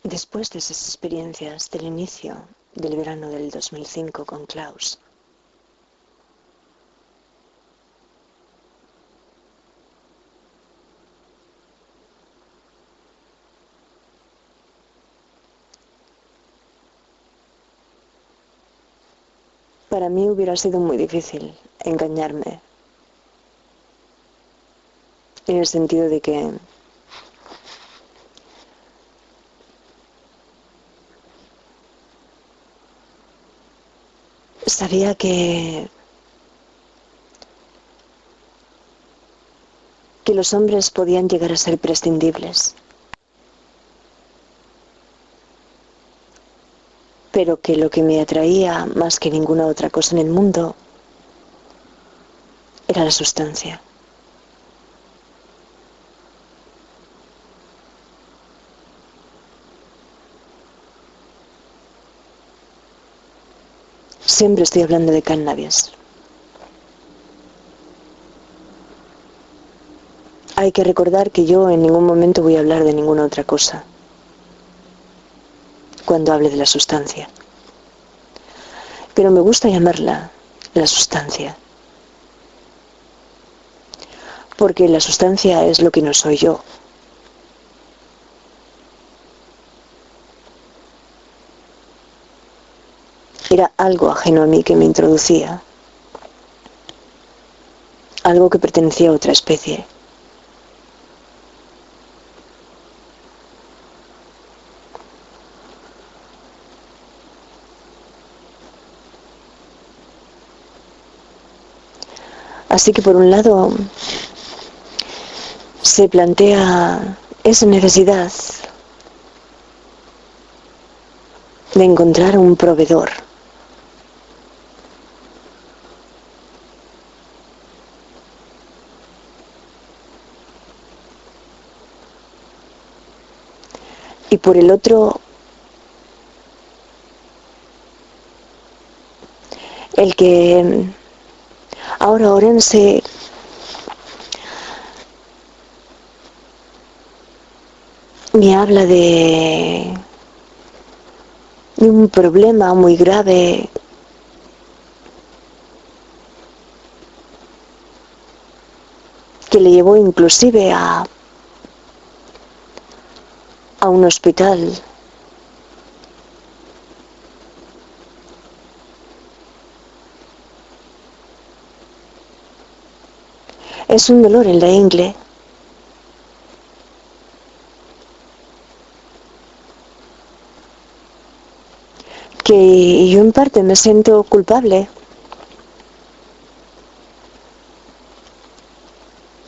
Después de esas experiencias del inicio del verano del 2005 con Klaus, para mí hubiera sido muy difícil engañarme, en el sentido de que sabía que los hombres podían llegar a ser prescindibles, pero que lo que me atraía más que ninguna otra cosa en el mundo era la sustancia. Siempre estoy hablando de cannabis. Hay que recordar que yo en ningún momento voy a hablar de ninguna otra cosa cuando hable de la sustancia. Pero me gusta llamarla la sustancia, porque la sustancia es lo que no soy yo. Era algo ajeno a mí que me introducía, algo que pertenecía a otra especie. Así que por un lado se plantea esa necesidad de encontrar un proveedor. Y por el otro, el que ahora Orense me habla de un problema muy grave que le llevó inclusive a un hospital. Es un dolor en la ingle que yo en parte me siento culpable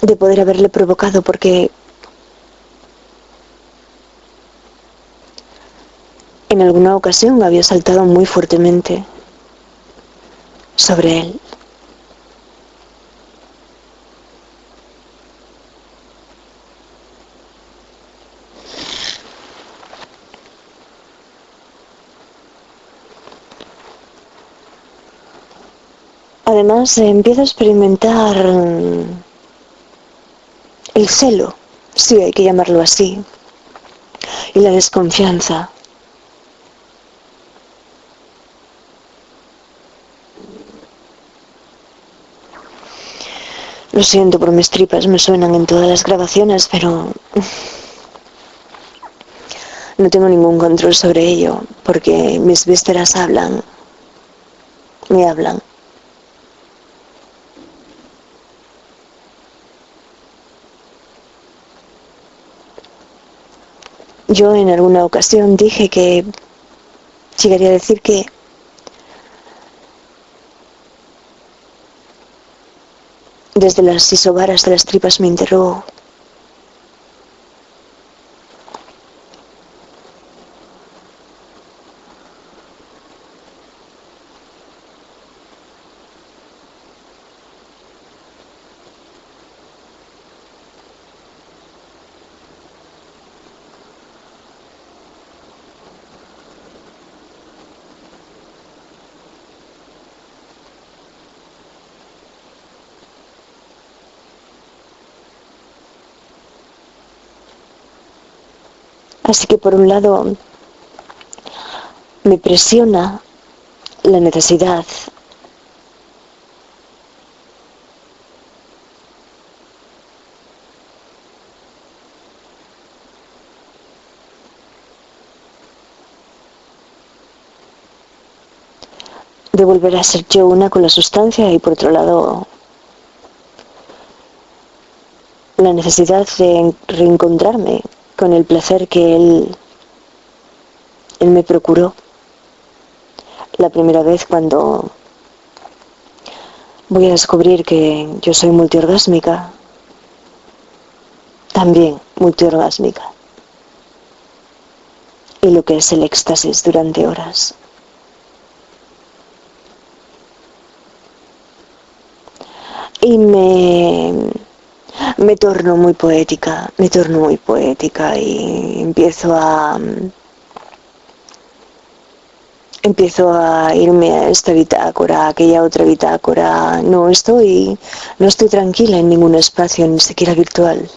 de poder haberle provocado, porque en alguna ocasión había saltado muy fuertemente sobre él. Además, empieza a experimentar el celo, sí, hay que llamarlo así, y la desconfianza. Lo siento por mis tripas, me suenan en todas las grabaciones, pero no tengo ningún control sobre ello, porque mis vísceras hablan, me hablan. Yo en alguna ocasión dije que llegaría a decir que desde las isobaras de las tripas me interrogó. Así que por un lado me presiona la necesidad de volver a ser yo una con la sustancia y por otro lado la necesidad de reencontrarme con el placer que él me procuró la primera vez cuando voy a descubrir que yo soy multiorgásmica, también multiorgásmica, y lo que es el éxtasis durante horas. Y me torno muy poética y empiezo a irme a esta bitácora, a aquella otra bitácora. No estoy tranquila en ningún espacio, ni siquiera virtual.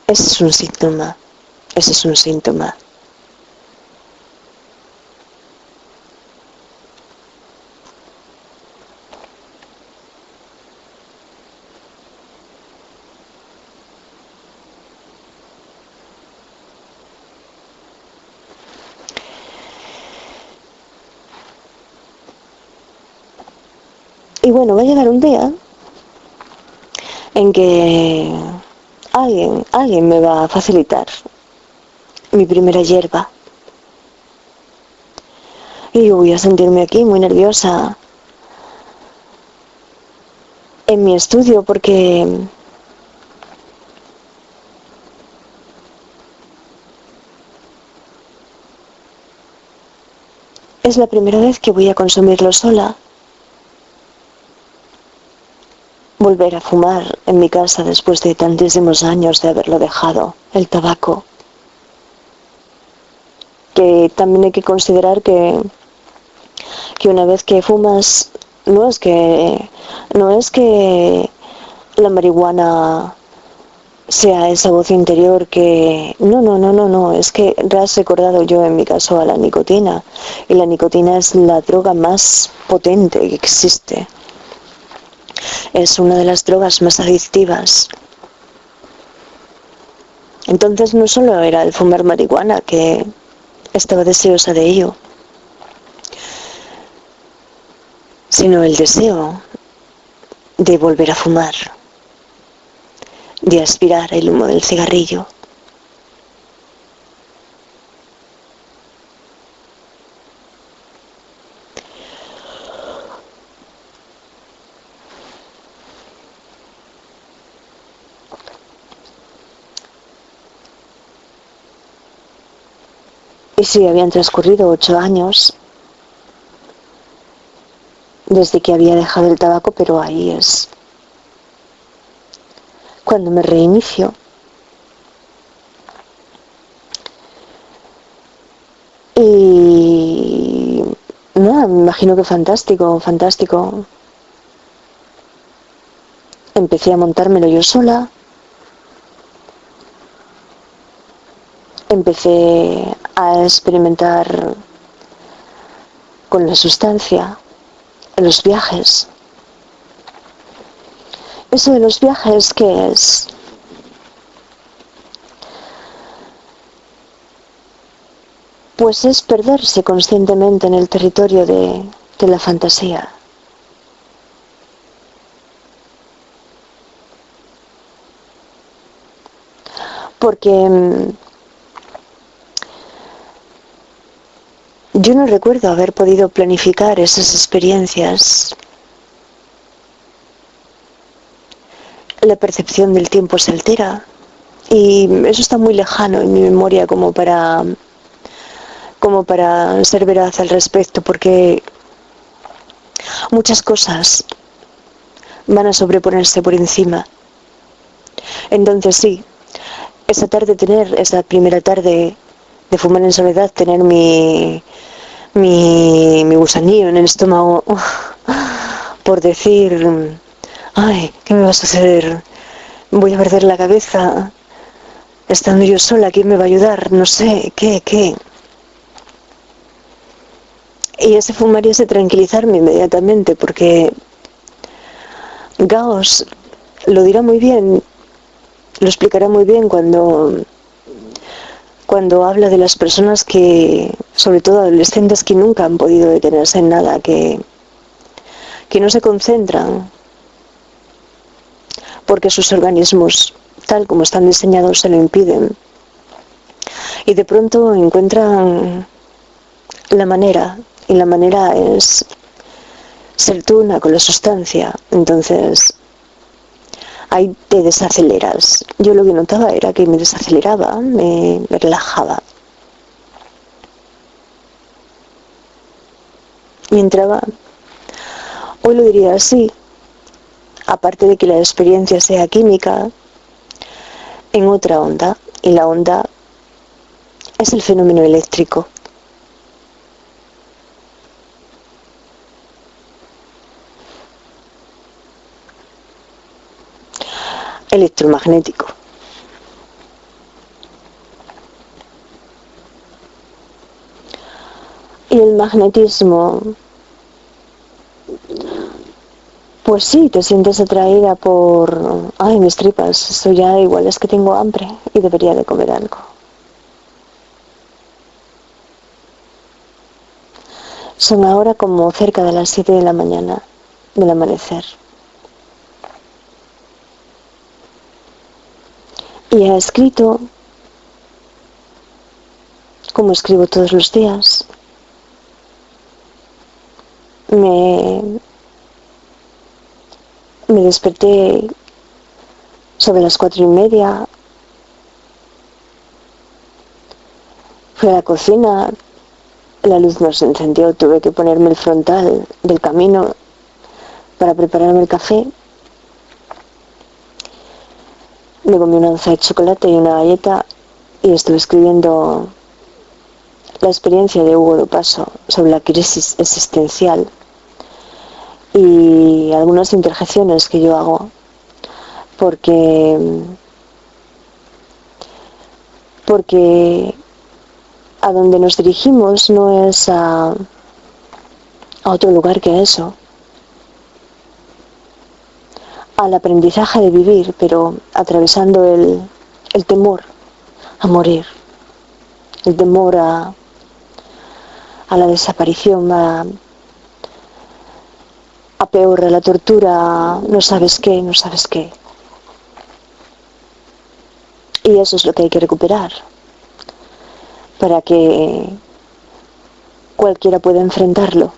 Ese es un síntoma. Y bueno, va a llegar un día en que alguien me va a facilitar mi primera hierba. Y yo voy a sentirme aquí muy nerviosa en mi estudio porque es la primera vez que voy a consumirlo sola. Volver a fumar en mi casa después de tantísimos años de haberlo dejado, el tabaco. Que también hay que considerar que una vez que fumas, no es que la marihuana sea esa voz interior que no, es que has recordado yo en mi caso a la nicotina, y la nicotina es la droga más potente que existe. Es una de las drogas más adictivas. Entonces no solo era el fumar marihuana, que estaba deseosa de ello, sino el deseo de volver a fumar, de aspirar el humo del cigarrillo. Y sí, habían transcurrido 8 años desde que había dejado el tabaco, pero ahí es cuando me reinicio. Y nada, me imagino que fantástico. Empecé a montármelo yo sola. Empecé a experimentar con la sustancia, en los viajes. Eso de los viajes, ¿qué es? Pues es perderse conscientemente en el territorio de la fantasía. Porque yo no recuerdo haber podido planificar esas experiencias. La percepción del tiempo se altera y eso está muy lejano en mi memoria como para ser veraz al respecto, porque muchas cosas van a sobreponerse por encima. Entonces sí, esa primera tarde de fumar en soledad, tener mi gusanillo en el estómago por decir, ay, ¿qué me va a suceder? Voy a perder la cabeza. Estando yo sola, ¿quién me va a ayudar? No sé, ¿qué? Y ese fue un María de tranquilizarme inmediatamente, porque Gauss lo dirá muy bien, lo explicará muy bien cuando habla de las personas que, sobre todo adolescentes, que nunca han podido detenerse en nada, que no se concentran, porque sus organismos, tal como están diseñados, se lo impiden. Y de pronto encuentran la manera, y la manera es ser tú una con la sustancia. Entonces, ahí te desaceleras. Yo lo que notaba era que me desaceleraba, me relajaba. Y entraba, hoy lo diría así, aparte de que la experiencia sea química, en otra onda. Y la onda es el fenómeno eléctrico. Electromagnético. Y el magnetismo, pues sí, te sientes atraída por... Ay, mis tripas, esto ya igual es que tengo hambre y debería de comer algo. Son ahora como cerca de las 7 de la mañana, del amanecer. Y he escrito, como escribo todos los días. Me desperté sobre las 4:30. Fui a la cocina, la luz no se encendió, tuve que ponerme el frontal del camino para prepararme el café. Me comí una onza de chocolate y una galleta y estuve escribiendo la experiencia de Hugo Dupasso sobre la crisis existencial y algunas interjecciones que yo hago, porque a donde nos dirigimos no es a otro lugar que eso, al aprendizaje de vivir, pero atravesando el temor a morir, el temor a la desaparición, a peor, a la tortura, no sabes qué, no sabes qué. Y eso es lo que hay que recuperar para que cualquiera pueda enfrentarlo.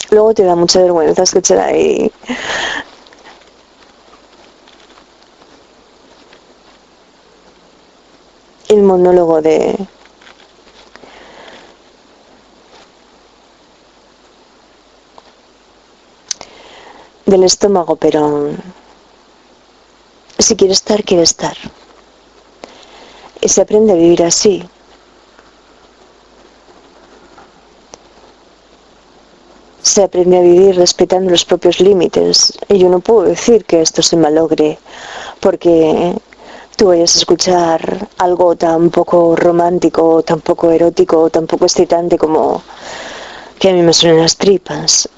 Luego te da mucha vergüenza escuchar ahí el monólogo del estómago, pero si quiere estar, quiere estar. Y se aprende a vivir así. Se aprende a vivir respetando los propios límites. Y yo no puedo decir que esto se malogre porque tú vayas a escuchar algo tan poco romántico, tan poco erótico, tan poco excitante como que a mí me suenan las tripas.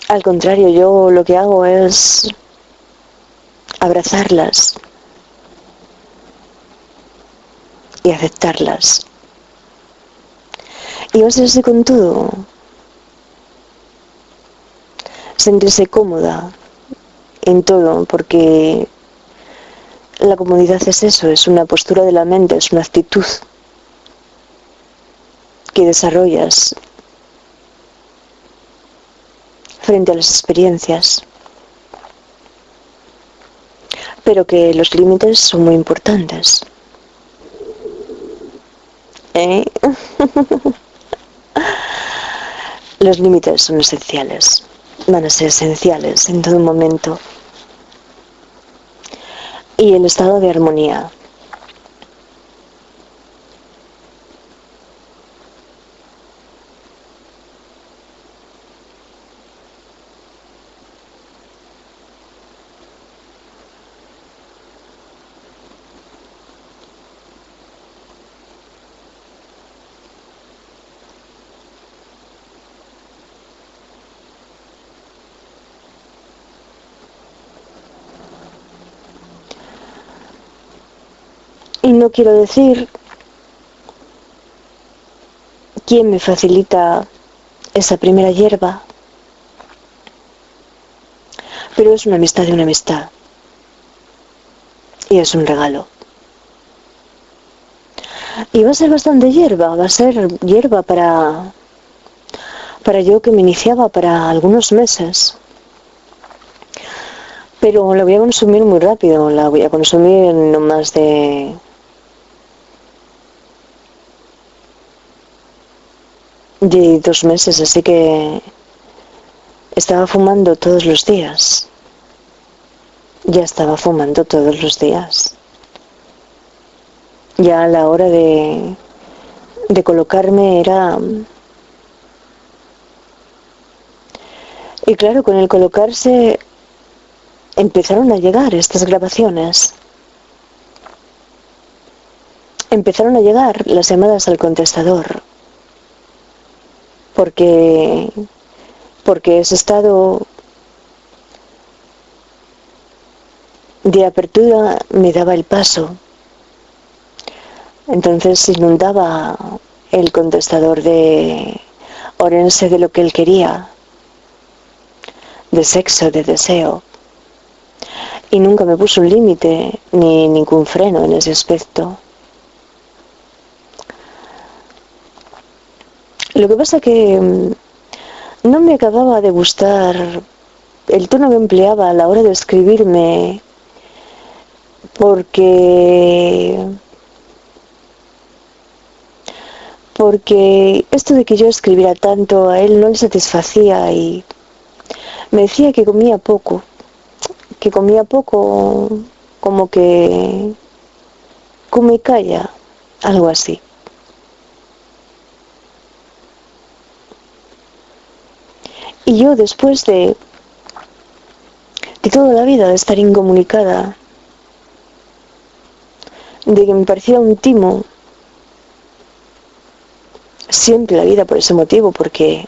Al contrario, yo lo que hago es abrazarlas y aceptarlas. Y va a ser así con todo. Sentirse cómoda en todo, porque la comodidad es eso, es una postura de la mente, es una actitud que desarrollas frente a las experiencias. Pero que los límites son muy importantes. ¿Eh? Los límites son esenciales, van a ser esenciales en todo momento. Y el estado de armonía. Y no quiero decir quién me facilita esa primera hierba, pero es una amistad de una amistad. Y es un regalo. Y va a ser bastante hierba, va a ser hierba para yo que me iniciaba para algunos meses. Pero la voy a consumir muy rápido, la voy a consumir en no más de de 2 meses, así que estaba fumando todos los días. Ya estaba fumando todos los días. Ya a la hora de colocarme era... Y claro, con el colocarse empezaron a llegar estas grabaciones. Empezaron a llegar las llamadas al contestador. Porque ese estado de apertura me daba el paso. Entonces inundaba el contestador de Orense de lo que él quería, de sexo, de deseo. Y nunca me puso un límite ni ningún freno en ese aspecto. Lo que pasa que no me acababa de gustar el tono que empleaba a la hora de escribirme, porque esto de que yo escribiera tanto a él no le satisfacía y me decía que comía poco, como que come y calla, algo así. Y yo después de toda la vida de estar incomunicada, de que me parecía un timo, siempre la vida por ese motivo, porque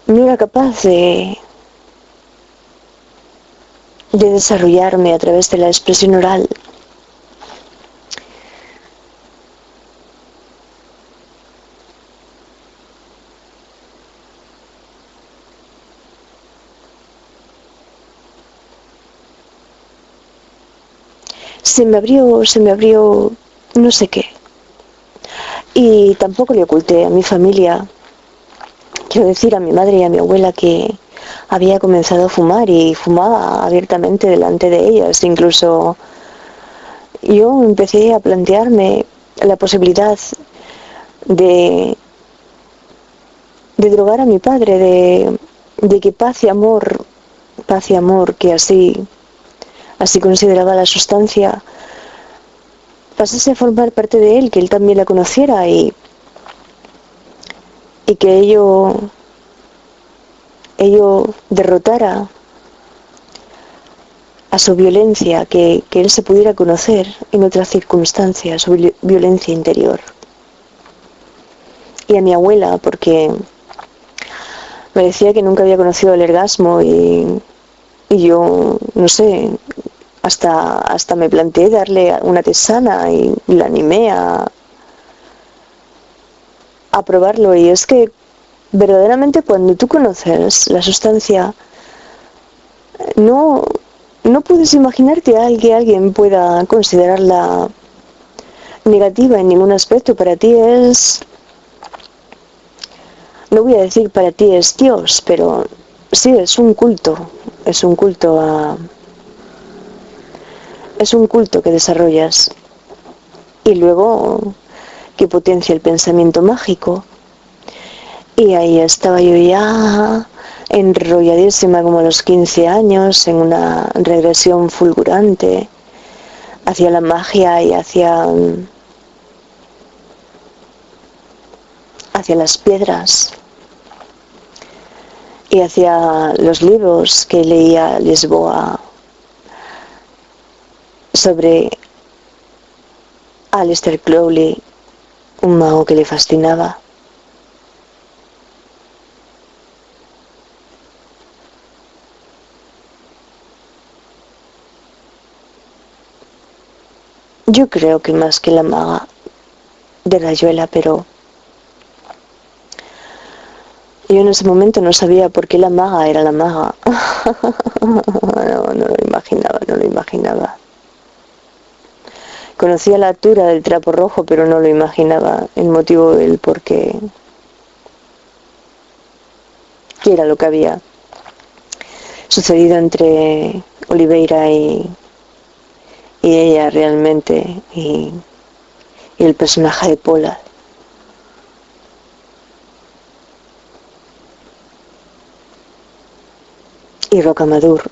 no era capaz de desarrollarme a través de la expresión oral. Se me abrió no sé qué. Y tampoco le oculté a mi familia, quiero decir a mi madre y a mi abuela, que había comenzado a fumar y fumaba abiertamente delante de ellas. Incluso yo empecé a plantearme la posibilidad de drogar a mi padre, de que paz y amor, que así consideraba la sustancia, pasase a formar parte de él, que él también la conociera y que ello derrotara a su violencia, que él se pudiera conocer en otras circunstancias, su violencia interior. Y a mi abuela, porque me decía que nunca había conocido el orgasmo y yo, no sé, hasta me planteé darle una tesana y la animé a probarlo. Y es que verdaderamente cuando tú conoces la sustancia, no puedes imaginarte que alguien pueda considerarla negativa en ningún aspecto. Para ti es, no voy a decir para ti es Dios, pero sí, es un culto que desarrollas. y luego que potencia el pensamiento mágico. Y ahí estaba yo ya enrolladísima como a los 15 años en una regresión fulgurante hacia la magia y hacia las piedras y hacia los libros que leía Lisboa sobre Aleister Crowley, un mago que le fascinaba. Yo creo que más que la maga de Rayuela, pero yo en ese momento no sabía por qué la maga era la maga. No lo imaginaba, no lo imaginaba. Conocía la altura del trapo rojo, pero no lo imaginaba el motivo del por qué, qué era lo que había sucedido entre Oliveira y ella realmente, y el personaje de Pola. Y Rocamadour.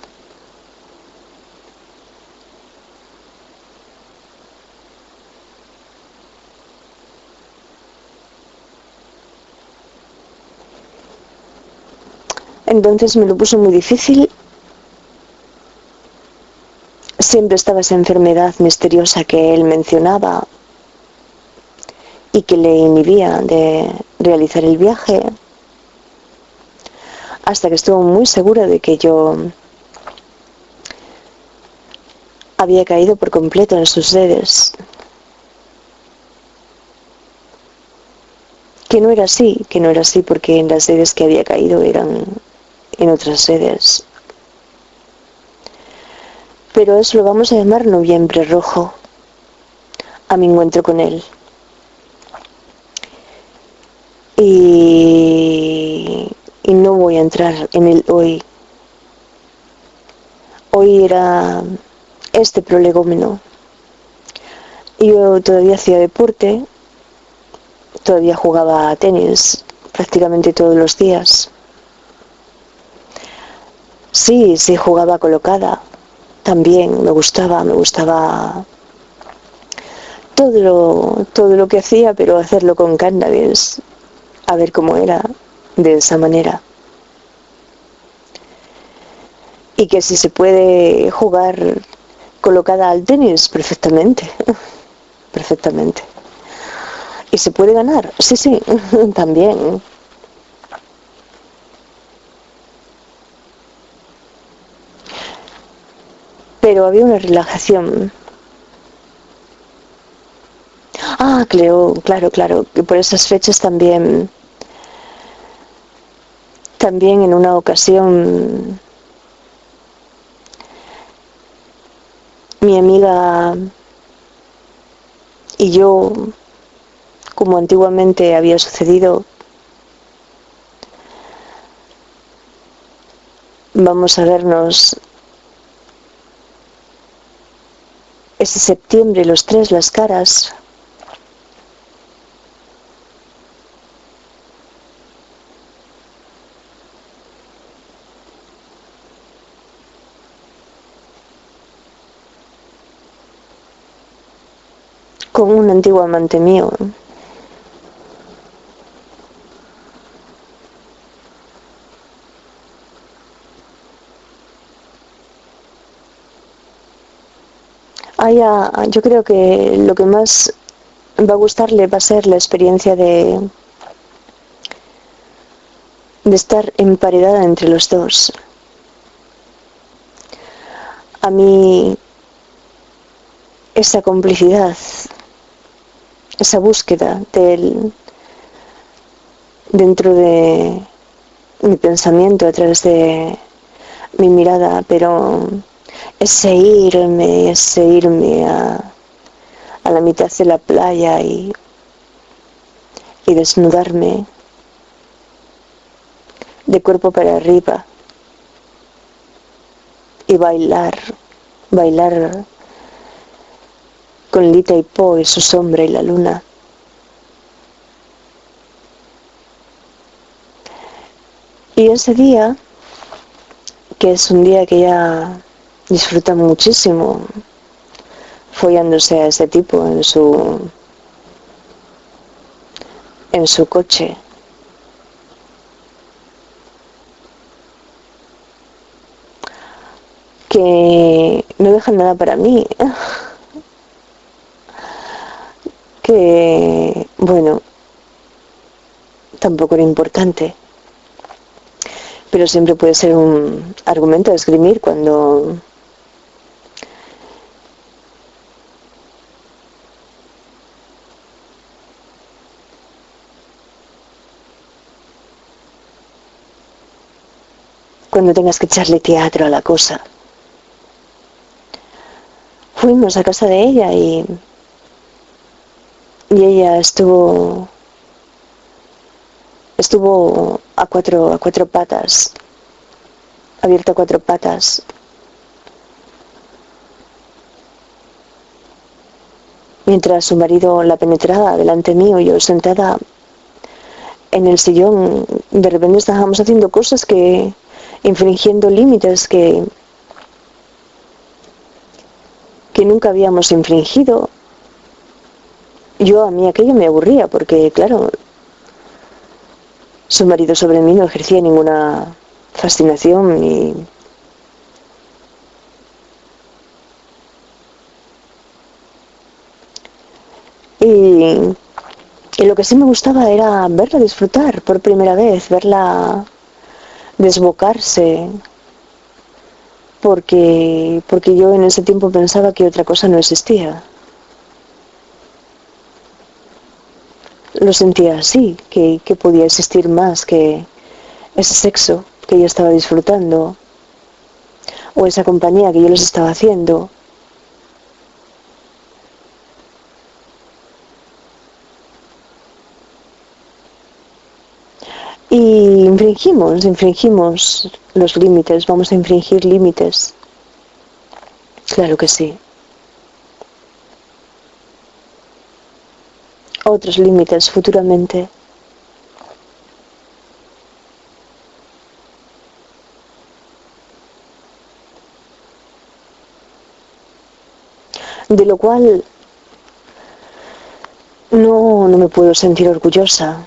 Entonces me lo puso muy difícil. Siempre estaba esa enfermedad misteriosa que él mencionaba y que le inhibía de realizar el viaje, hasta que estuvo muy segura de que yo había caído por completo en sus redes. Que no era así porque en las redes que había caído eran en otras redes. Pero eso lo vamos a llamar Noviembre Rojo, a mi encuentro con él. Y no voy a entrar en el hoy. Hoy era este prolegómeno. Yo todavía hacía deporte, todavía jugaba a tenis prácticamente todos los días. Sí, jugaba colocada. También me gustaba todo lo que hacía, pero hacerlo con cannabis, a ver cómo era de esa manera. Y que si se puede jugar colocada al tenis, perfectamente, perfectamente. ¿Y se puede ganar? Sí, también. Pero había una relajación. Ah, claro, que por esas fechas también en una ocasión mi amiga y yo, como antiguamente había sucedido, vamos a vernos ese septiembre los tres las caras. Con un antiguo amante mío. Yo creo que lo que más va a gustarle va a ser la experiencia de estar emparedada entre los dos. A mí esa complicidad, esa búsqueda de él dentro de mi pensamiento a través de mi mirada, pero ese irme a la mitad de la playa y desnudarme de cuerpo para arriba y bailar con Lita y Po y su sombra y la luna. Y ese día, que es un día que ella disfruta muchísimo, follándose a ese tipo en su coche. Que no dejan nada para mí. Que, bueno, tampoco era importante. Pero siempre puede ser un argumento a esgrimir cuando tengas que echarle teatro a la cosa. Fuimos a casa de ella y ella estuvo a cuatro patas, abierta a cuatro patas. Mientras su marido la penetraba delante mío, yo sentada en el sillón, de repente estábamos haciendo cosas infringiendo límites que nunca habíamos infringido. A mí aquello me aburría porque, claro, su marido sobre mí no ejercía ninguna fascinación y lo que sí me gustaba era verla disfrutar por primera vez, verla desbocarse, porque yo en ese tiempo pensaba que otra cosa no existía. Lo sentía así, que podía existir más que ese sexo que yo estaba disfrutando, o esa compañía que yo les estaba haciendo. Y infringimos los límites, vamos a infringir límites. Claro que sí. Otros límites futuramente. De lo cual no me puedo sentir orgullosa.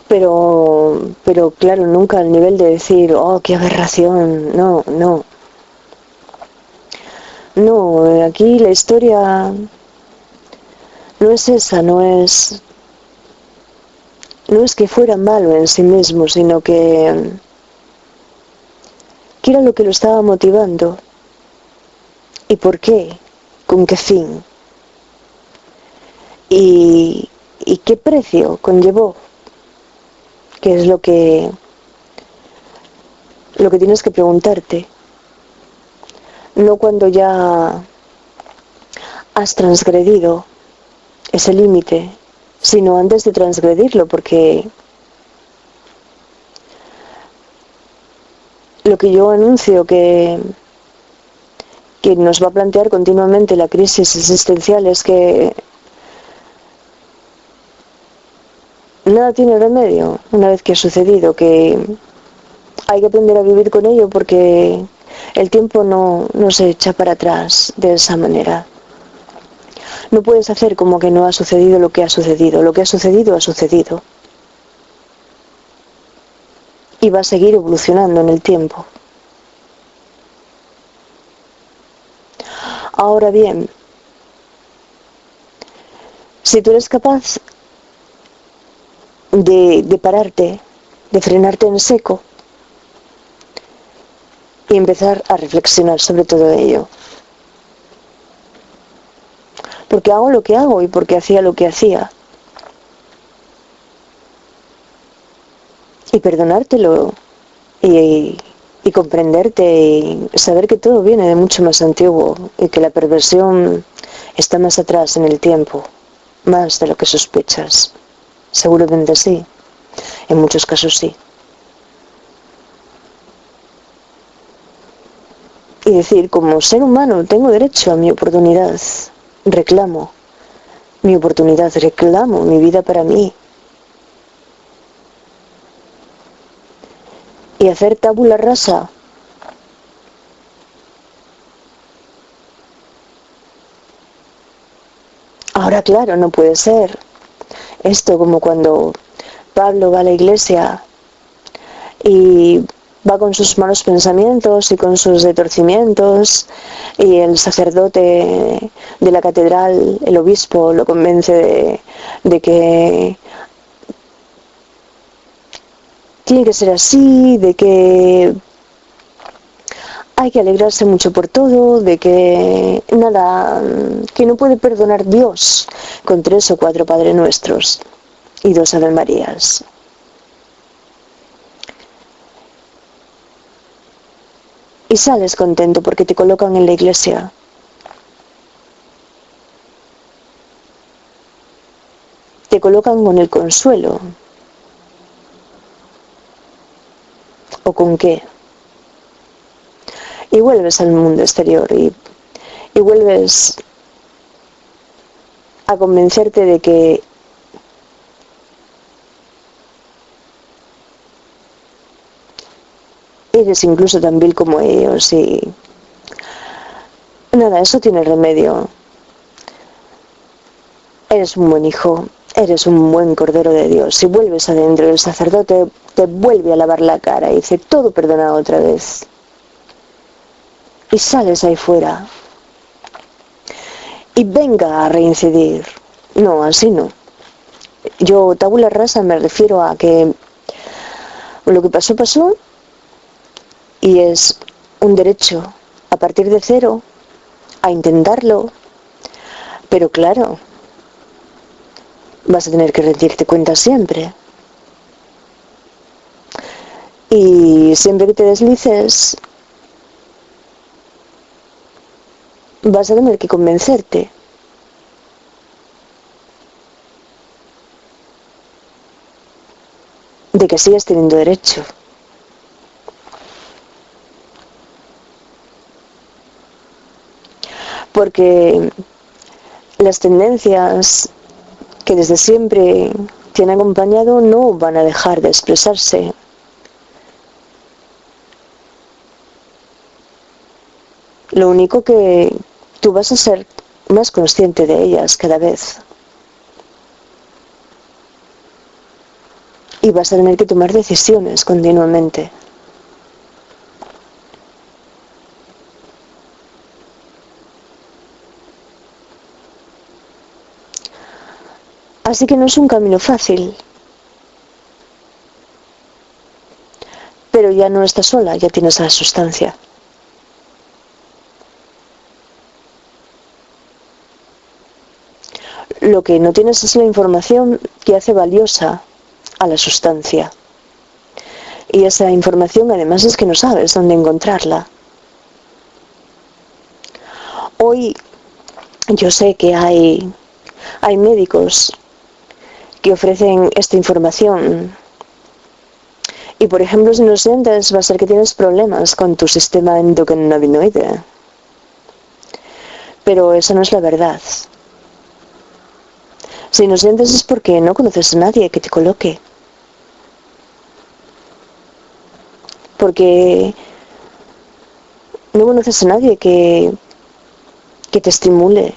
Pero claro, nunca al nivel de decir, oh, qué aberración. No, no. No, aquí la historia no es esa, no es que fuera malo en sí mismo, sino que era lo que lo estaba motivando. ¿Y por qué? ¿Con qué fin? ¿Y qué precio conllevó? Que es lo que tienes que preguntarte. No cuando ya has transgredido ese límite, sino antes de transgredirlo, porque lo que yo anuncio que nos va a plantear continuamente la crisis existencial es que nada tiene remedio una vez que ha sucedido, que hay que aprender a vivir con ello porque el tiempo no se echa para atrás de esa manera. No puedes hacer como que no ha sucedido lo que ha sucedido. Lo que ha sucedido ha sucedido. Y va a seguir evolucionando en el tiempo. Ahora bien, si tú eres capaz de pararte, de frenarte en seco y empezar a reflexionar sobre todo ello. Porque hago lo que hago y porque hacía lo que hacía. Y perdonártelo y comprenderte y saber que todo viene de mucho más antiguo y que la perversión está más atrás en el tiempo, más de lo que sospechas. Seguramente sí, en muchos casos sí. y decir, como ser humano, tengo derecho a mi oportunidad, reclamo mi oportunidad, reclamo mi vida para mí. Y hacer tabula rasa. Ahora, claro, no puede ser esto como cuando Pablo va a la iglesia y va con sus malos pensamientos y con sus retorcimientos, y el sacerdote de la catedral, el obispo, lo convence de que tiene que ser así, de que hay que alegrarse mucho por todo, de que nada, que no puede perdonar Dios con 3 o 4 Padre Nuestros y 2 Ave Marías. Y sales contento porque te colocan en la iglesia. Te colocan con el consuelo. ¿O con qué? Y vuelves al mundo exterior y vuelves a convencerte de que eres incluso tan vil como ellos y nada, eso tiene remedio. Eres un buen hijo, eres un buen cordero de Dios. Si vuelves adentro, el sacerdote te vuelve a lavar la cara y dice, todo perdonado otra vez. Y sales ahí fuera. Y venga a reincidir. No, así no. Yo, tabula rasa, me refiero a que lo que pasó, pasó. Y es un derecho a partir de cero a intentarlo. Pero claro, vas a tener que rendirte cuenta siempre. Y siempre que te deslices, vas a tener que convencerte de que sigues teniendo derecho. Porque las tendencias que desde siempre te han acompañado no van a dejar de expresarse. Lo único que tú vas a ser más consciente de ellas cada vez. Y vas a tener que tomar decisiones continuamente. Así que no es un camino fácil. Pero ya no estás sola, ya tienes la sustancia. Lo que no tienes es la información que hace valiosa a la sustancia. Y esa información además es que no sabes dónde encontrarla. Hoy yo sé que hay médicos que ofrecen esta información. Y por ejemplo, si no sientes, va a ser que tienes problemas con tu sistema endocannabinoide. Pero eso no es la verdad. Si no sientes es porque no conoces a nadie que te coloque. Porque no conoces a nadie que te estimule.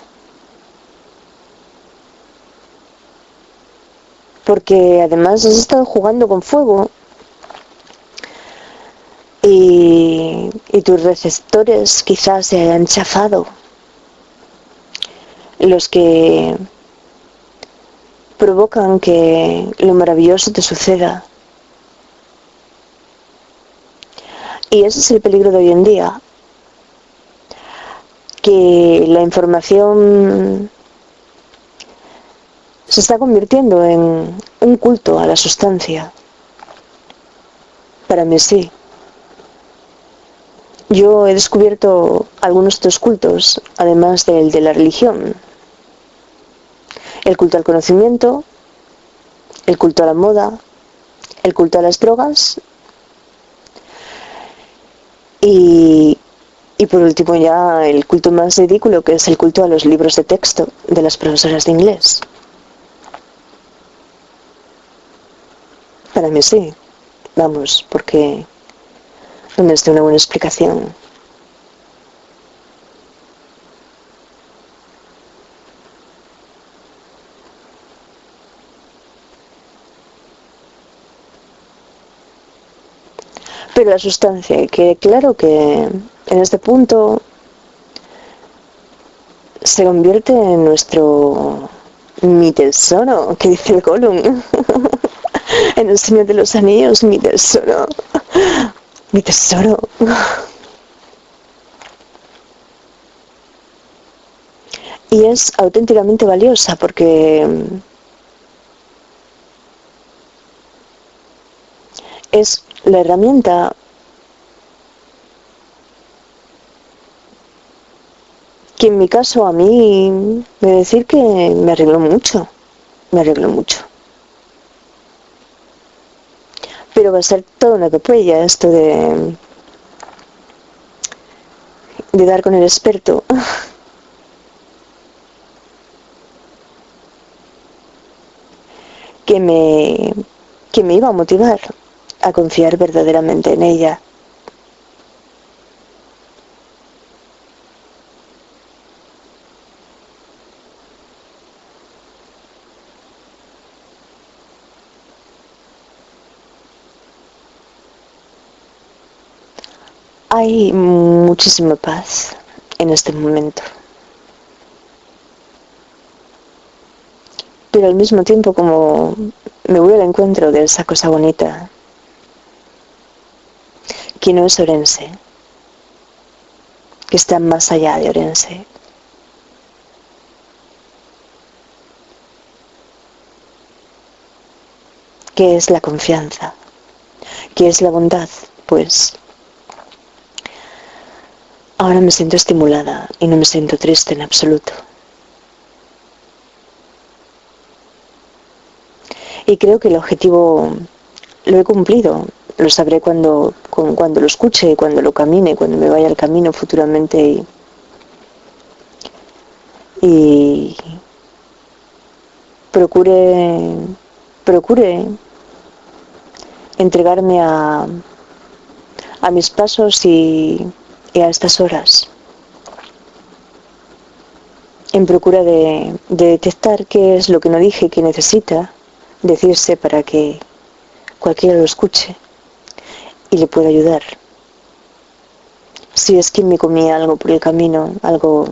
Porque además has estado jugando con fuego y tus receptores quizás se hayan chafado. Los que provocan que lo maravilloso te suceda. Y ese es el peligro de hoy en día. Que la información se está convirtiendo en un culto a la sustancia. Para mí sí. Yo he descubierto algunos de estos cultos, además del de la religión. El culto al conocimiento, el culto a la moda, el culto a las drogas y Y por último ya el culto más ridículo, que es el culto a los libros de texto de las profesoras de inglés. Para mí sí, vamos, porque no me da una buena explicación. Pero la sustancia, que claro que en este punto se convierte en mi tesoro, que dice el Gollum. En el Señor de los Anillos, mi tesoro. Mi tesoro. Y es auténticamente valiosa porque es la herramienta que en mi caso a mí me decir que me arregló mucho. Me arregló mucho. Pero va a ser toda una epopeya esto de dar con el experto. Que me, que me iba a motivar a confiar verdaderamente en ella. Hay muchísima paz en este momento. Pero al mismo tiempo como me voy al encuentro de esa cosa bonita que no es Orense, que está más allá de Orense, que es la confianza, que es la bondad, pues ahora me siento estimulada y no me siento triste en absoluto. Y creo que el objetivo lo he cumplido. Lo sabré cuando lo escuche, cuando lo camine, cuando me vaya al camino futuramente y procure entregarme a mis pasos y a estas horas, en procura de detectar qué es lo que no dije que necesita decirse para que cualquiera lo escuche y le pueda ayudar. Si es que me comía algo por el camino, algo.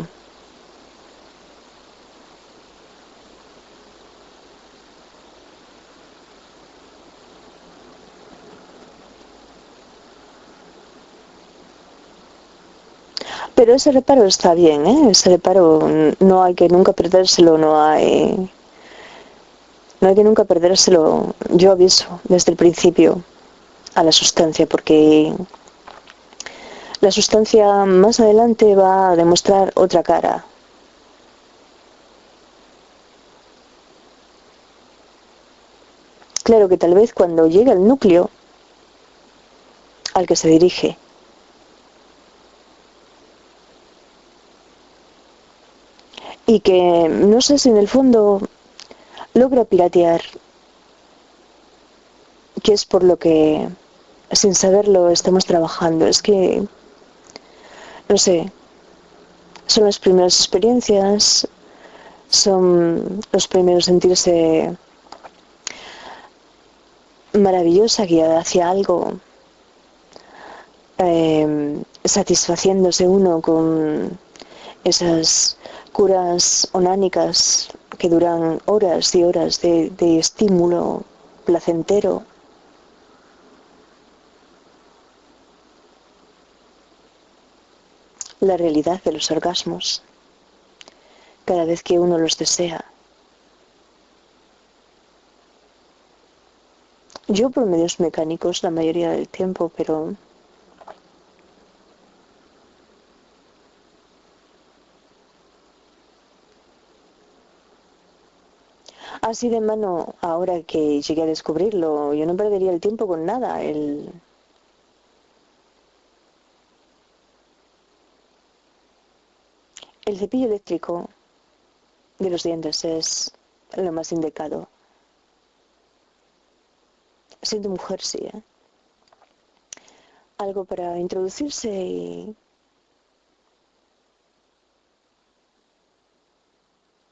Pero ese reparo está bien, ¿eh? Ese reparo no hay que nunca perdérselo, no hay que nunca perdérselo. Yo aviso desde el principio a la sustancia, porque la sustancia más adelante va a demostrar otra cara. Claro que tal vez cuando llegue al núcleo al que se dirige, y que no sé si en el fondo logra piratear, que es por lo que sin saberlo estamos trabajando. Es que, no sé, son las primeras experiencias, son los primeros sentirse maravillosa, guiada hacia algo, satisfaciéndose uno con esas curas onánicas que duran horas y horas de estímulo placentero. La realidad de los orgasmos, cada vez que uno los desea. Yo por medios mecánicos la mayoría del tiempo, pero así de mano, ahora que llegué a descubrirlo, yo no perdería el tiempo con nada. El cepillo eléctrico de los dientes es lo más indicado. Siendo mujer, sí, ¿eh? Algo para introducirse y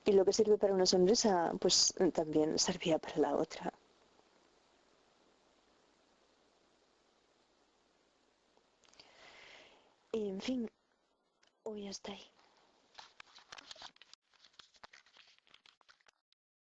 lo que sirve para una sonrisa, pues también servía para la otra. Y en fin, hoy hasta ahí.